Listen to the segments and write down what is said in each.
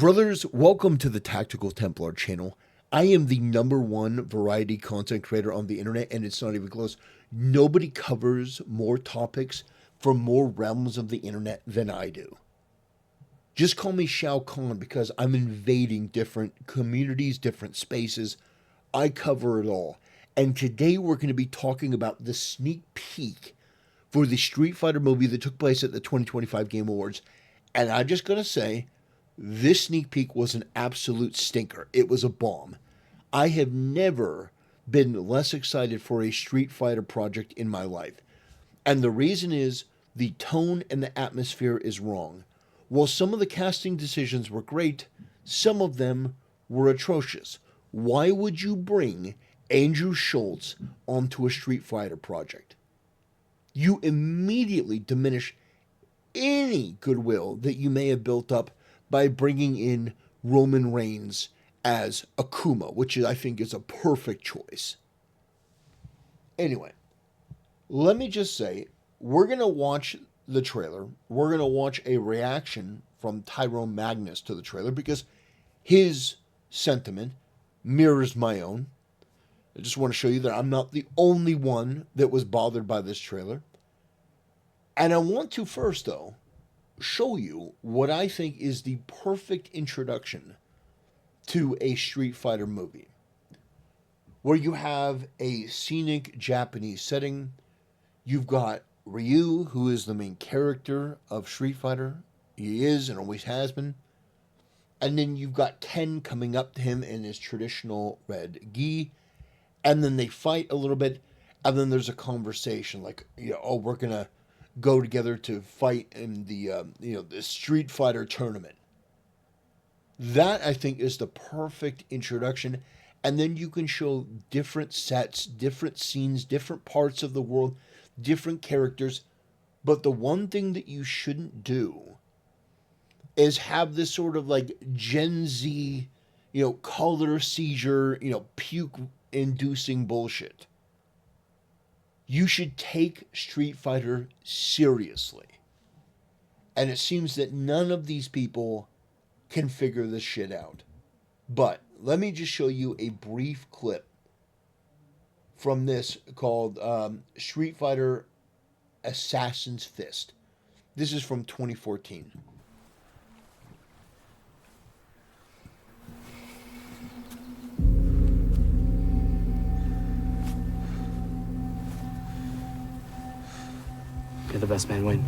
Brothers, welcome to the Tactical Templar channel. I am the #1 variety content creator on the internet, and it's not even close. Nobody covers more topics from more realms of the internet than I do. Just call me Shao Kahn because I'm invading different communities, different spaces. I cover it all. And today we're going to be talking about the sneak peek for the Street Fighter movie that took place at the 2025 Game Awards. And I just got to say, this sneak peek was an absolute stinker. It was a bomb. I have never been less excited for a Street Fighter project in my life. And the reason is the tone and the atmosphere is wrong. While some of the casting decisions were great, some of them were atrocious. Why would you bring Andrew Schultz onto a Street Fighter project? You immediately diminish any goodwill that you may have built up by bringing in Roman Reigns as Akuma, which I think is a perfect choice. Anyway, let me just say, we're going to watch the trailer. We're going to watch a reaction from Tyrone Magnus to the trailer because his sentiment mirrors my own. I just want to show you that I'm not the only one that was bothered by this trailer. And I want to first, though, show you what I think is the perfect introduction to a Street Fighter movie, where you have a scenic Japanese setting. You've got Ryu, who is the main character of Street Fighter. He is and always has been. And then you've got Ken coming up to him in his traditional red gi. And then they fight a little bit. And then there's a conversation like, oh, we're going to go together to fight in the Street Fighter tournament. That, I think, is the perfect introduction. And then you can show different sets, different scenes, different parts of the world, different characters. But the one thing that you shouldn't do is have this sort of like Gen Z, color seizure, puke-inducing bullshit. You should take Street Fighter seriously. And it seems that none of these people can figure this shit out. But let me just show you a brief clip from this called Street Fighter Assassin's Fist. This is from 2014. You're the best man win.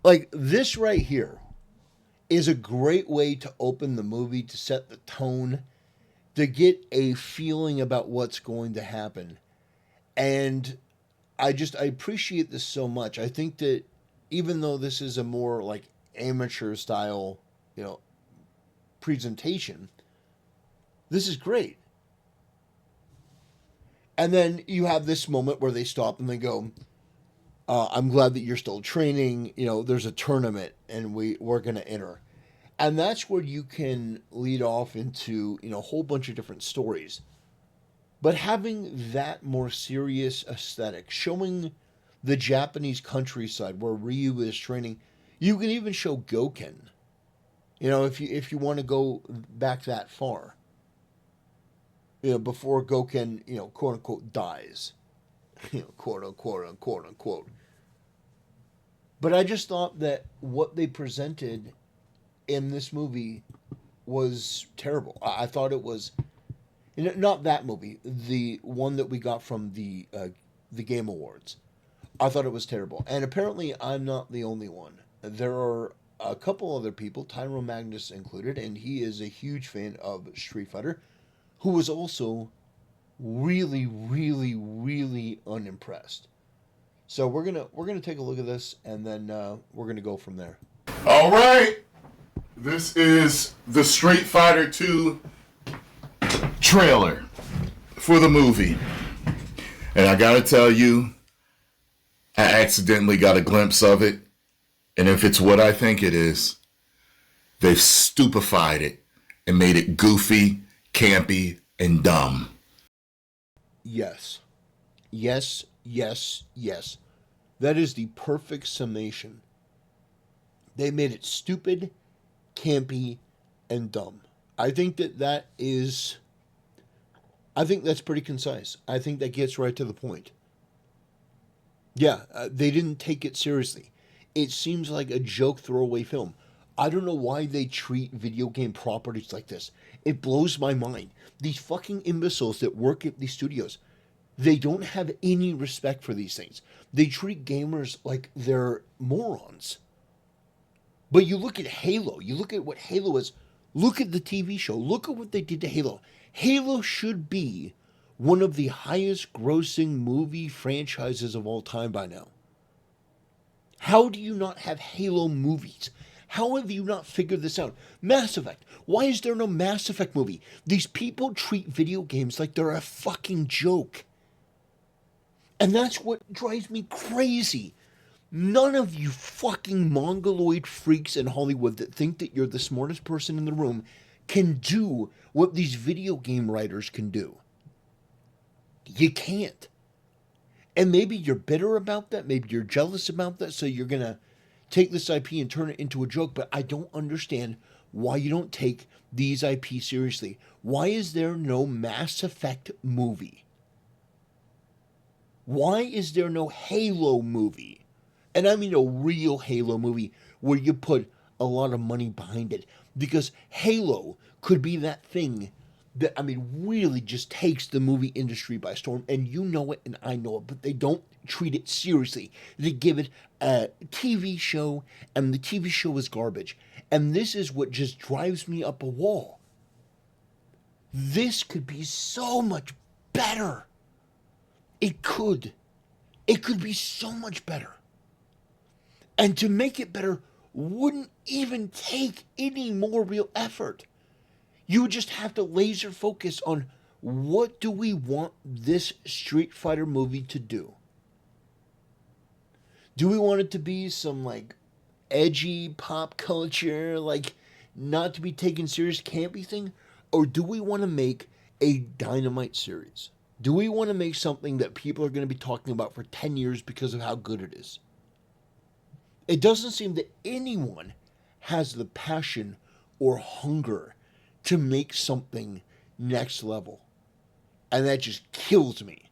Like, this right here is a great way to open the movie, to set the tone, to get a feeling about what's going to happen. And I appreciate this so much. I think that even though this is a more like amateur style, presentation, this is great. And then you have this moment where they stop and they go, I'm glad that you're still training. There's a tournament and we're going to enter. And that's where you can lead off into, a whole bunch of different stories. But having that more serious aesthetic, showing the Japanese countryside where Ryu is training, you can even show Goken. If you want to go back that far. Before Goken, quote unquote dies. Quote unquote. But I just thought that what they presented in this movie was terrible. I thought it was not that movie, the one that we got from the Game Awards. I thought it was terrible, and apparently I'm not the only one. There are a couple other people, Tyrone Magnus included, and he is a huge fan of Street Fighter, who was also really, really, really unimpressed. So we're gonna take a look at this, and then we're gonna go from there. All right. This is the Street Fighter 2 trailer for the movie. And I gotta tell you, I accidentally got a glimpse of it. And if it's what I think it is, they've stupefied it and made it goofy, campy, and dumb. Yes, yes, yes, yes. That is the perfect summation. They made it stupid, campy, and dumb. I think that is. I think that's pretty concise. I think that gets right to the point. Yeah, they didn't take it seriously. It seems like a joke throwaway film. I don't know why they treat video game properties like this. It blows my mind. These fucking imbeciles that work at these studios, they don't have any respect for these things. They treat gamers like they're morons. But you look at Halo, you look at what Halo is, look at the TV show, look at what they did to Halo. Halo should be one of the highest grossing movie franchises of all time by now. How do you not have Halo movies? How have you not figured this out? Mass Effect. Why is there no Mass Effect movie? These people treat video games like they're a fucking joke. And that's what drives me crazy. None of you fucking mongoloid freaks in Hollywood that think that you're the smartest person in the room can do what these video game writers can do. You can't. And maybe you're bitter about that. Maybe you're jealous about that. So you're going to take this IP and turn it into a joke. But I don't understand why you don't take these IP seriously. Why is there no Mass Effect movie? Why is there no Halo movie? And I mean a real Halo movie where you put a lot of money behind it. Because Halo could be that thing that, I mean, really just takes the movie industry by storm. And you know it and I know it, but they don't treat it seriously. They give it a TV show, and the TV show is garbage. And this is what just drives me up a wall. This could be so much better. It could. It could be so much better. And to make it better wouldn't even take any more real effort. You would just have to laser focus on what do we want this Street Fighter movie to do? Do we want it to be some like edgy pop culture, like not to be taken serious campy thing? Or do we want to make a Dynamite series? Do we want to make something that people are going to be talking about for 10 years because of how good it is? It doesn't seem that anyone has the passion or hunger to make something next level. And that just kills me.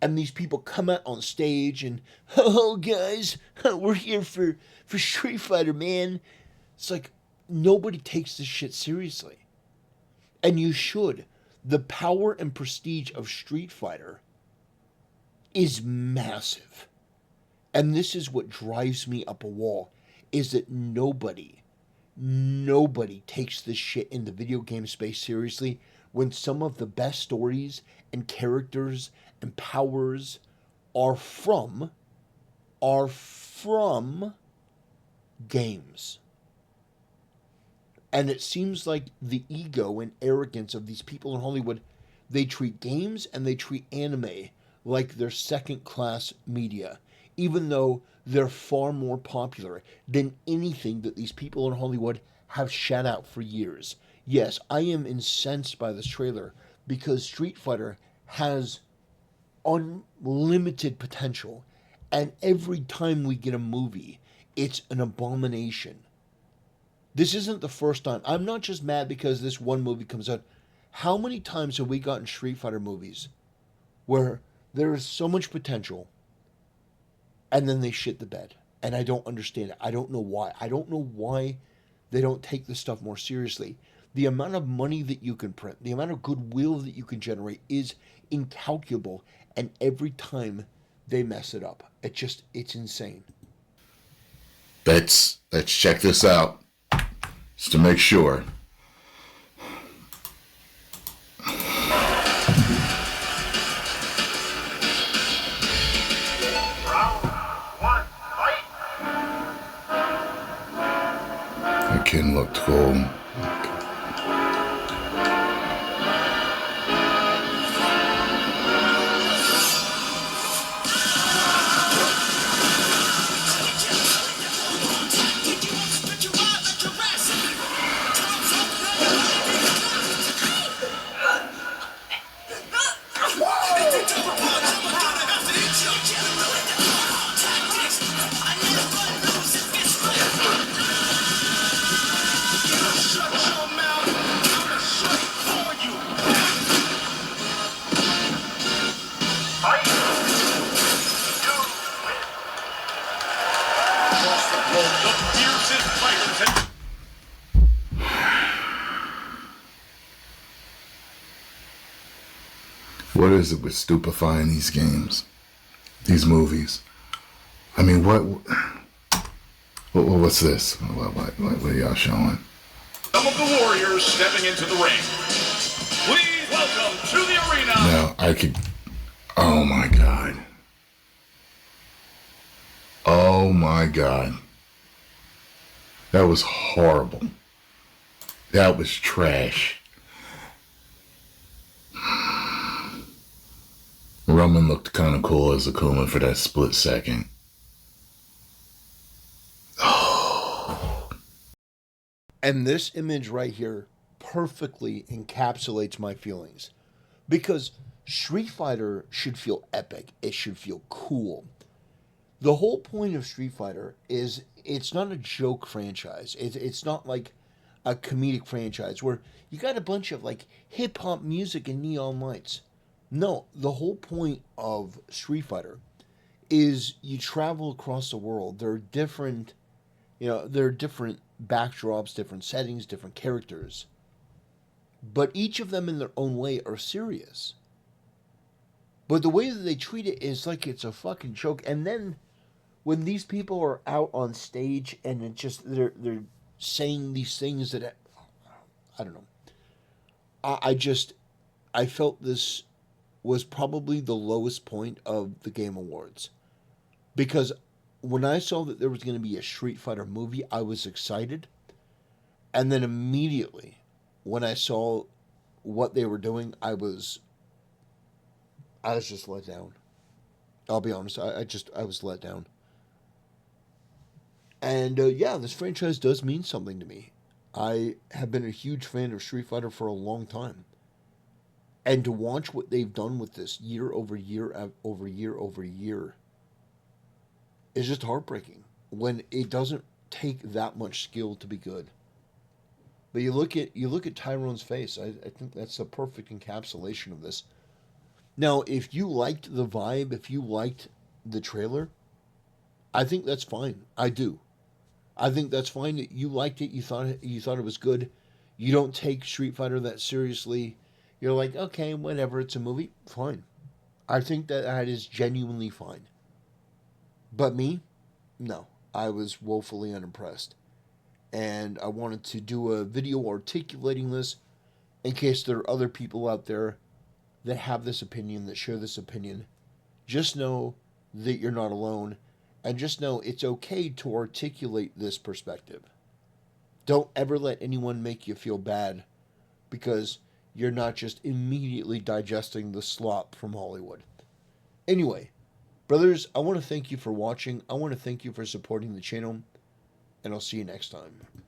And these people come out on stage and, oh guys, we're here for Street Fighter, man. It's like, nobody takes this shit seriously. And you should. The power and prestige of Street Fighter is massive. And this is what drives me up a wall, is that nobody takes this shit in the video game space seriously when some of the best stories and characters and powers are from games. And it seems like the ego and arrogance of these people in Hollywood, they treat games and they treat anime like they're second-class media, even though they're far more popular than anything that these people in Hollywood have shat out for years. Yes, I am incensed by this trailer because Street Fighter has unlimited potential, and every time we get a movie, it's an abomination. This isn't the first time. I'm not just mad because this one movie comes out. How many times have we gotten Street Fighter movies where there is so much potential and then they shit the bed? And I don't understand it. I don't know why. I don't know why they don't take this stuff more seriously. The amount of money that you can print, the amount of goodwill that you can generate is incalculable. And every time they mess it up, it's insane. Let's check this out just to make sure. That kid looked cool. What is it with stupefying these games, these movies? I mean, what's this? What are y'all showing? Some of the warriors stepping into the ring. Please welcome to the arena. Now, oh my God. Oh my God. That was horrible. That was trash. Roman looked kind of cool as Akuma for that split second. And this image right here perfectly encapsulates my feelings. Because Street Fighter should feel epic. It should feel cool. The whole point of Street Fighter is it's not a joke franchise. It's not like a comedic franchise where you got a bunch of like hip hop music and neon lights. No, the whole point of Street Fighter is you travel across the world. There are different backdrops, different settings, different characters. But each of them in their own way are serious. But the way that they treat it is like it's a fucking joke. And then when these people are out on stage and they're saying these things that I don't know. I felt this was probably the lowest point of the Game Awards. Because when I saw that there was going to be a Street Fighter movie, I was excited. And then immediately, when I saw what they were doing, I was just let down. I'll be honest, I was let down. And yeah, this franchise does mean something to me. I have been a huge fan of Street Fighter for a long time. And to watch what they've done with this year over year over year over year is just heartbreaking when it doesn't take that much skill to be good. But you look at Tyrone's face. I think that's a perfect encapsulation of this. Now, if you liked the vibe, if you liked the trailer, I think that's fine. I do. I think that's fine that you liked it. You thought it was good. You don't take Street Fighter that seriously. You're like, okay, whatever. It's a movie. Fine. I think that is genuinely fine. But me, no. I was woefully unimpressed. And I wanted to do a video articulating this in case there are other people out there that have this opinion, that share this opinion. Just know that you're not alone. And just know it's okay to articulate this perspective. Don't ever let anyone make you feel bad because you're not just immediately digesting the slop from Hollywood. Anyway, brothers, I want to thank you for watching. I want to thank you for supporting the channel. And I'll see you next time.